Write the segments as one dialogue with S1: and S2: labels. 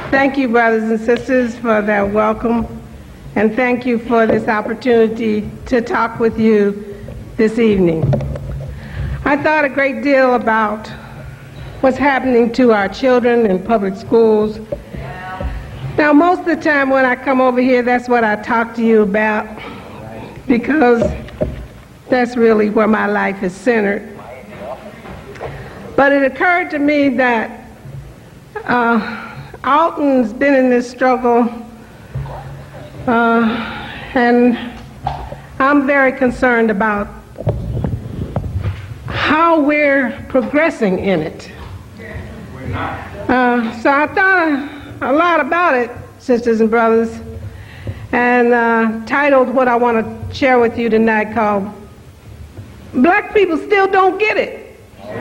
S1: Thank you, brothers and sisters, for that welcome, and thank you for this opportunity to talk with you this evening. I thought a great deal about what's happening to our children in public schools. Now, most of the time when I come over here, that's what I talk to you about, because that's really where my life is centered. But it occurred to me that Alton's been in this struggle, and I'm very concerned about how we're progressing in it. So I thought a lot about it, sisters and brothers, and titled what I want to share with you tonight called Black People Still Don't Get It.
S2: All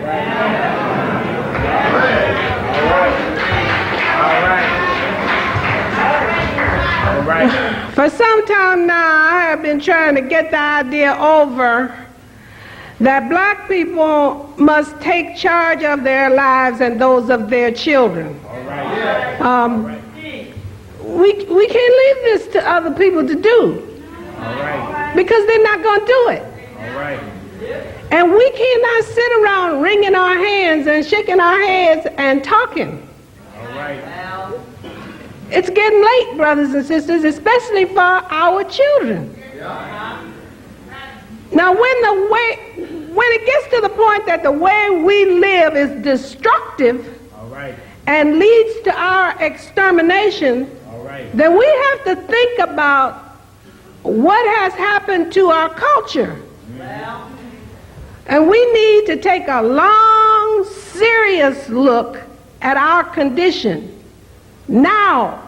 S2: right.
S1: For some time now, I have been trying to get the idea over that black people must take charge of their lives and those of their children. We can't leave this to other people to do, because they're not going to do it. And we cannot sit around wringing our hands and shaking our heads and talking. It's getting late, brothers and sisters, especially for our children. Now, when it gets to the point that the way we live is destructive and leads to our extermination, then we have to think about what has happened to our culture. And we need to take a long, serious look at our condition now.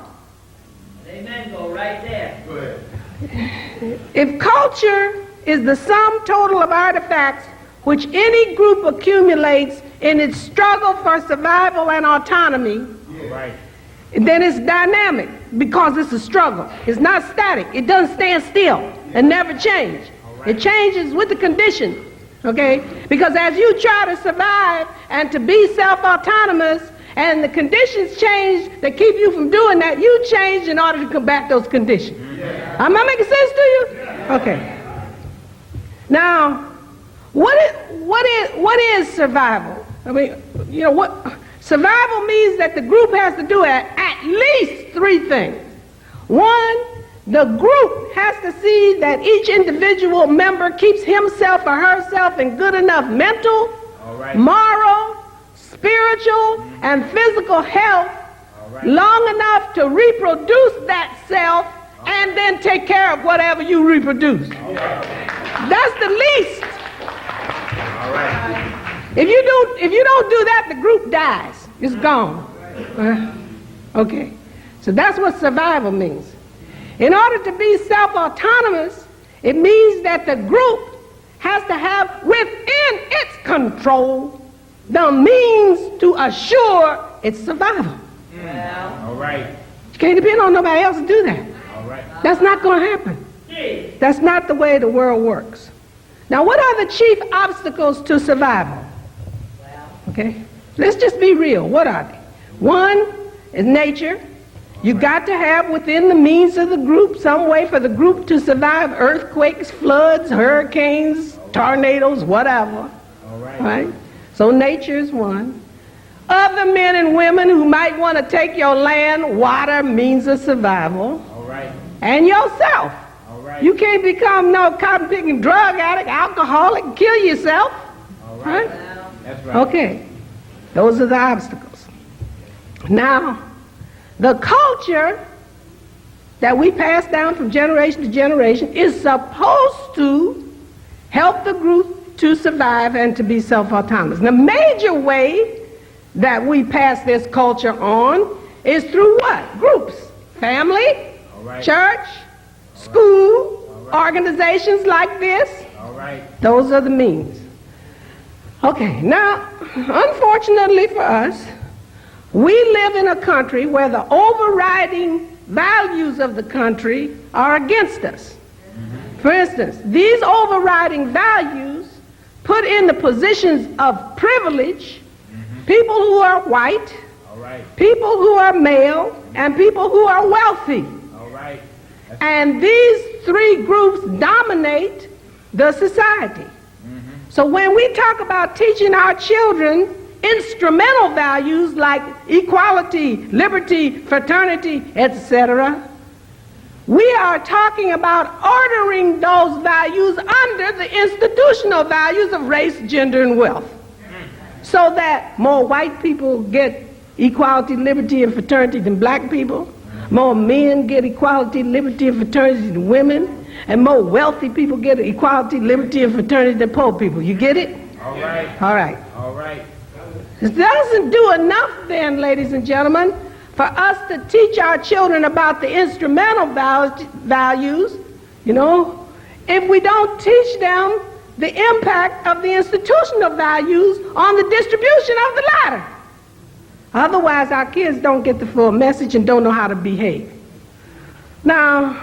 S3: Amen. Go right there. Go ahead.
S1: If culture is the sum total of artifacts which any group accumulates in its struggle for survival and autonomy, then it's dynamic, because it's a struggle. It's not static. It doesn't stand still and never change. It changes with the condition, okay? Because as you try to survive and to be self-autonomous, and the conditions change that keep you from doing that, you change in order to combat those conditions. Am I making sense to you? Okay. Now, what is survival? I mean, you know, what survival means that the group has to do at least three things. One, the group has to see that each individual member keeps himself or herself in good enough mental, moral, spiritual, and physical health long enough to reproduce that self and then take care of whatever you reproduce. That's the least. If you don't do that, the group dies. It's gone. Okay. So that's what survival means. In order to be self-autonomous, it means that the group has to have within its control the means to assure its survival. You can't depend on nobody else to do that. That's not going to happen. That's not the way the world works. Now, what are the chief obstacles to survival? Okay, let's just be real. What are they? One is nature. You got to have within the means of the group some way for the group to survive earthquakes, floods, hurricanes, tornadoes, whatever. Right? So nature is one. Other men and women who might want to take your land, water, means of survival. And yourself. You can't become no cotton-picking drug addict, alcoholic, and kill yourself. Right? That's right. Okay. Those are the obstacles. Now, the culture that we pass down from generation to generation is supposed to help the group to survive and to be self-autonomous. The major way that we pass this culture on is through what? Groups. Family, church, school, organizations like this. Those are the means. Okay, now, unfortunately for us, we live in a country where the overriding values of the country are against us. For instance, these overriding values put in the positions of privilege people who are white,
S2: All right.
S1: People who are male and people who are wealthy.
S2: All right.
S1: And these three groups dominate the society. So when we talk about teaching our children instrumental values like equality, liberty, fraternity, etc., we are talking about ordering those values under the institutional values of race, gender, and wealth, so that more white people get equality, liberty, and fraternity than black people, more men get equality, liberty, and fraternity than women, and more wealthy people get equality, liberty, and fraternity than poor people. You get it?
S2: All right.
S1: All right.
S2: All right.
S1: It doesn't do enough then, ladies and gentlemen, for us to teach our children about the instrumental values, if we don't teach them the impact of the institutional values on the distribution of the latter. Otherwise, our kids don't get the full message and don't know how to behave. Now,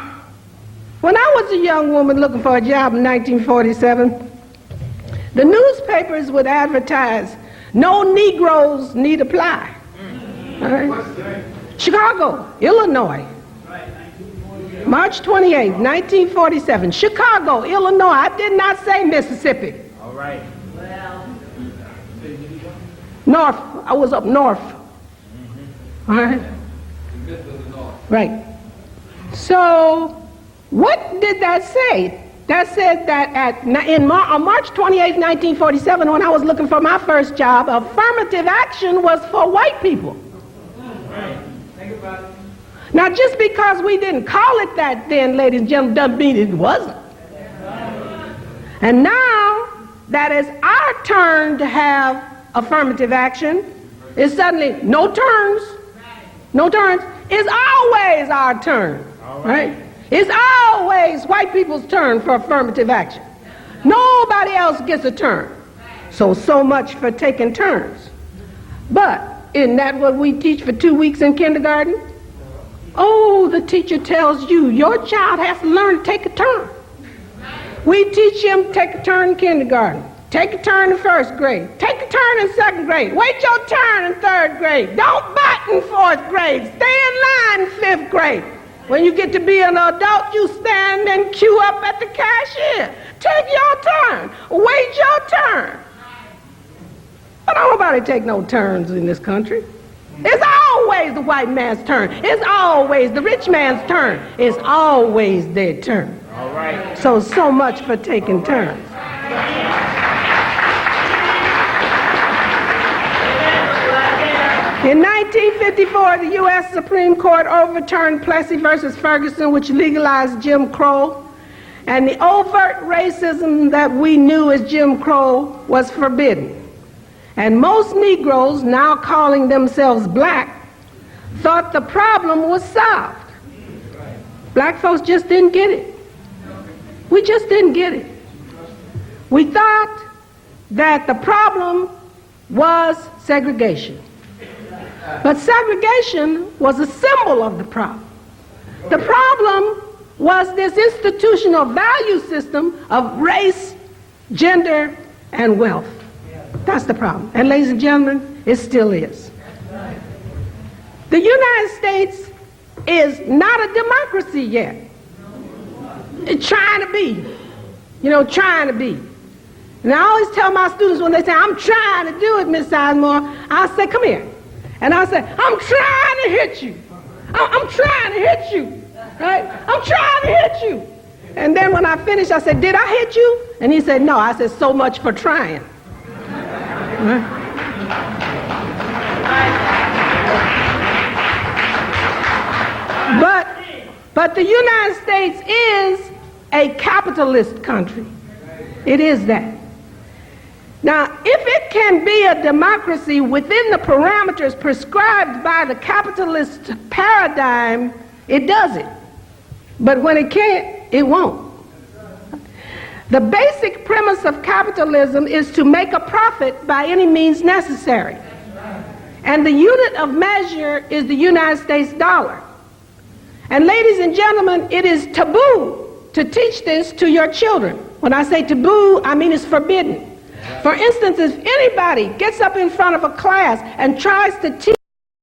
S1: when I was a young woman looking for a job in 1947, the newspapers would advertise, "No Negroes need apply." All right. Chicago, Illinois, March 28, 1947. Chicago, Illinois. I did not say Mississippi.
S2: All right.
S1: North. I was up north. All right. Right. So, what did that say? That said that on March 28, 1947, when I was looking for my first job, affirmative action was for white people. Now, just because we didn't call it that then, ladies and gentlemen, doesn't mean it wasn't. And now that it's our turn to have affirmative action, it's suddenly no turns. No turns. It's always our turn. Right? It's always white people's turn for affirmative action. Nobody else gets a turn. So much for taking turns. But isn't that what we teach for 2 weeks in kindergarten? Oh, the teacher tells you, your child has to learn to take a turn. We teach him take a turn in kindergarten, take a turn in first grade, take a turn in second grade, wait your turn in third grade, don't butt in fourth grade, stay in line in fifth grade. When you get to be an adult, you stand and queue up at the cashier. Take your turn, wait your turn. But don't nobody take no turns in this country. It's always the white man's turn. It's always the rich man's turn. It's always their turn.
S2: All right.
S1: So much for taking turns. In 1954, the U.S. Supreme Court overturned Plessy versus Ferguson, which legalized Jim Crow. And the overt racism that we knew as Jim Crow was forbidden. And most Negroes, now calling themselves black, thought the problem was solved. Black folks just didn't get it. We just didn't get it. We thought that the problem was segregation. But segregation was a symbol of the problem. The problem was this institutional value system of race, gender, and wealth. That's the problem. And ladies and gentlemen, it still is. The United States is not a democracy yet. It's trying to be. Trying to be. And I always tell my students when they say, I'm trying to do it, Miss Sizemore, I say, come here. And I say, I'm trying to hit you. I'm trying to hit you. Right? I'm trying to hit you. And then when I finish, I said, did I hit you? And he said, no. I said, so much for trying. But the United States is a capitalist country. It is that. Now, if it can be a democracy within the parameters prescribed by the capitalist paradigm, it does it. But when it can't, it won't. The basic premise of capitalism is to make a profit by any means necessary. And the unit of measure is the United States dollar. And ladies and gentlemen, it is taboo to teach this to your children. When I say taboo, I mean it's forbidden. For instance, if anybody gets up in front of a class and tries to teach